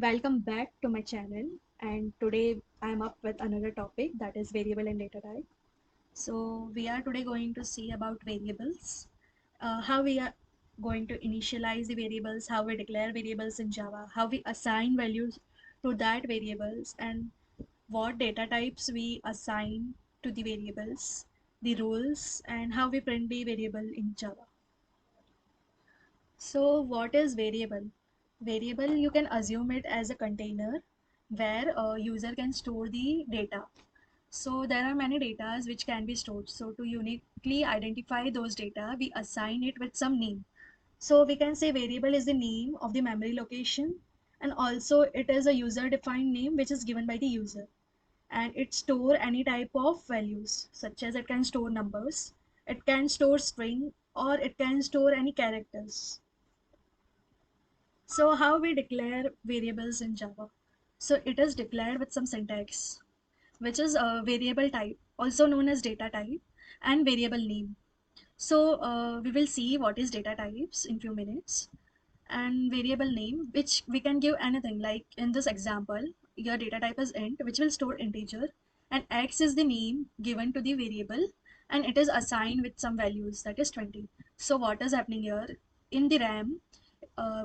Welcome back to my channel, and today I am up with another topic, that is variable and data type. So we are today going to see about variables, how we are going to initialize the variables, how we declare variables in Java, how we assign values to that variables, and what data types we assign to the variables, the rules, and how we print the variable in Java. So what is variable? Variable, you can assume it as a container where a user can store the data. So there are many data which can be stored. So to uniquely identify those data, we assign it with some name. So we can say variable is the name of the memory location, and also it is a user defined name which is given by the user. And it store any type of values, such as it can store numbers, it can store string, or it can store any characters. So how we declare variables in Java? So it is declared with some syntax, which is a variable type, also known as data type, and variable name. So we will see what is data types in few minutes, and variable name, which we can give anything. Like in this example, your data type is int, which will store integer, and x is the name given to the variable, and it is assigned with some values, that is 20. So what is happening here? In the RAM,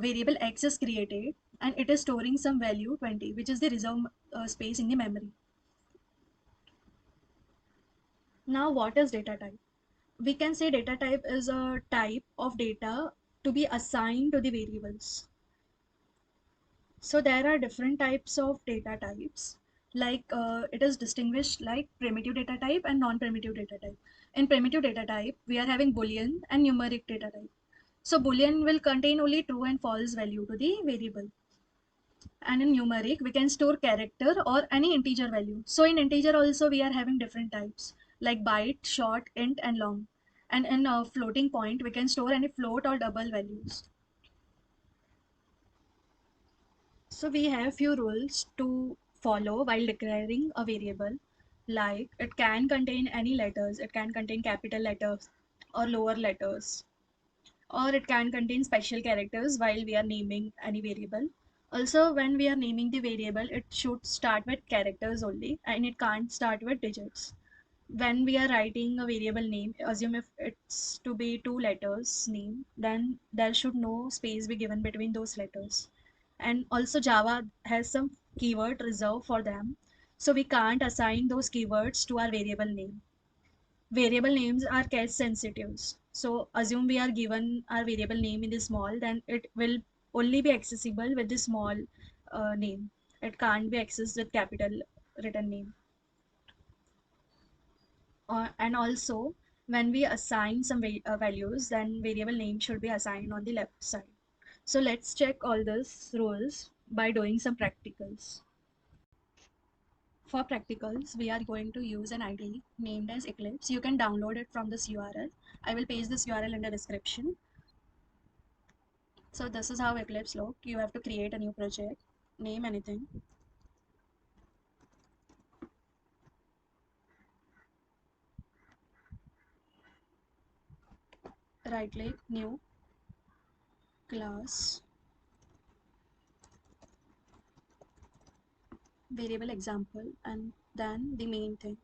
variable x is created, and it is storing some value 20, which is the reserve space in the memory. Now what is data type? We can say data type is a type of data to be assigned to the variables. So there are different types of data types. Like it is distinguished like primitive data type and non-primitive data type. In primitive data type, we are having Boolean and numeric data type. So Boolean will contain only true and false value to the variable. And in numeric, we can store character or any integer value. So in integer also we are having different types like byte, short, int, and long. And in a floating point, we can store any float or double values. So we have few rules to follow while declaring a variable. Like it can contain any letters, it can contain capital letters or lower letters, or it can contain special characters while we are naming any variable. Also, when we are naming the variable, it should start with characters only, and it can't start with digits. When we are writing a variable name, assume if it's to be two letters name, then there should no space be given between those letters. And also Java has some keyword reserved for them, so we can't assign those keywords to our variable name. Variable names are case sensitive, so assume we are given our variable name in the small, then it will only be accessible with the small name. It can't be accessed with capital written name. And also, when we assign some values, then variable name should be assigned on the left side. So let's check all these rules by doing some practicals. For practicals, we are going to use an IDE named as Eclipse. You can download it from this URL. I will paste this URL in the description. So this is how Eclipse look. You have to create a new project, name anything. Right click, new, class, variable example, and then the main thing.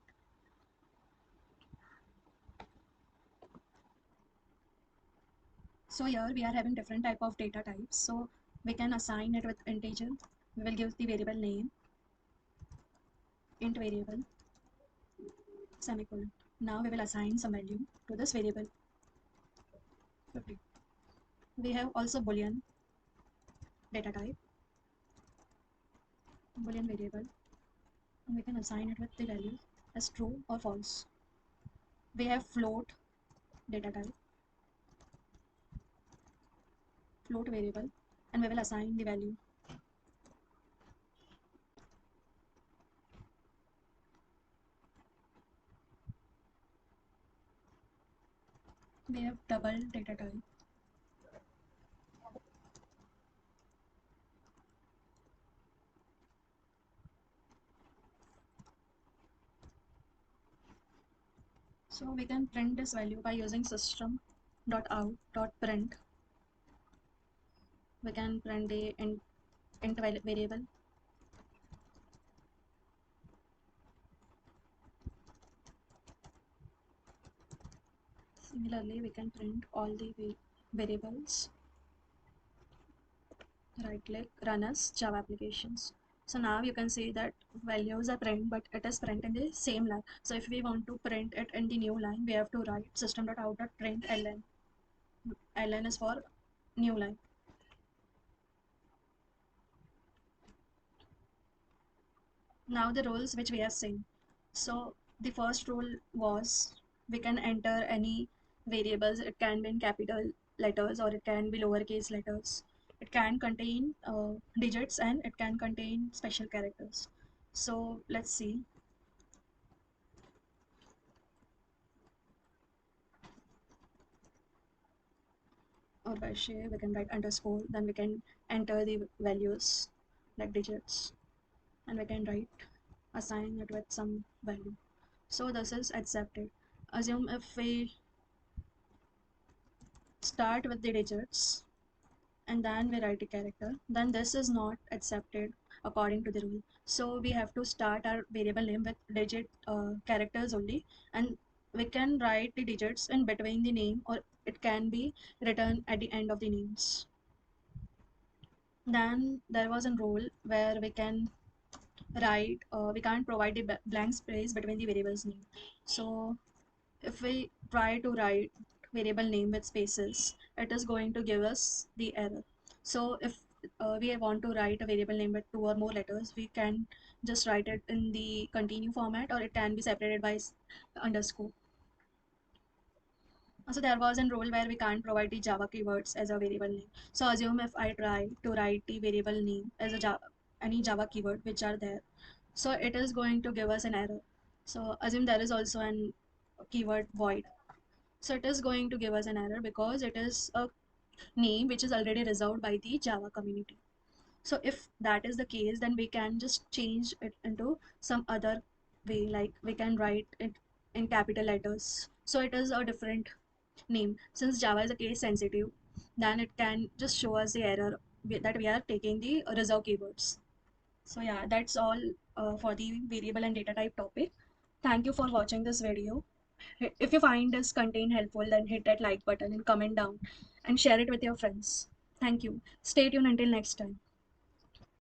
So here we are having different type of data types. So we can assign it with integer. We will give the variable name, int variable, semicolon. Now we will assign some value to this variable, 50. We have also Boolean data type, Boolean variable, and we can assign it with the value as true or false. We have float data type, float variable, and we will assign the value. We have double data type. So we can print this value by using system.out.print. We can print the int int variable. Similarly, we can print all the variables. Right click, run as Java applications. So now you can see that values are print, but it is print in the same line. So if we want to print it in the new line, we have to write system.out.println. ln is for new line. Now the rules which we have seen. So the first rule was we can enter any variables. It can be in capital letters or it can be lowercase letters. It can contain digits and it can contain special characters. So let's see. Or by share we can write underscore, then we can enter the values like digits, and we can write assign it with some value. So this is accepted. Assume if we start with the digits and then we write a character, then this is not accepted according to the rule. So we have to start our variable name with digit characters only, and we can write the digits in between the name or it can be written at the end of the names. Then there was a rule where we can write, we can't provide the blank space between the variables name. So if we try to write variable name with spaces, it is going to give us the error. So if we want to write a variable name with two or more letters, we can just write it in the continue format or it can be separated by underscore. So there was a rule where we can't provide the Java keywords as a variable name. So assume if I try to write the variable name as a Java, any Java keyword which are there, so it is going to give us an error. So assume there is also an keyword void. So it is going to give us an error because it is a name which is already reserved by the Java community. So if that is the case, then we can just change it into some other way, like we can write it in capital letters. So it is a different name. Since Java is a case sensitive, then it can just show us the error that we are taking the reserved keywords. So yeah, that's all for the variable and data type topic. Thank you for watching this video. If you find this content helpful, then hit that like button and comment down and share it with your friends. Thank you. Stay tuned until next time.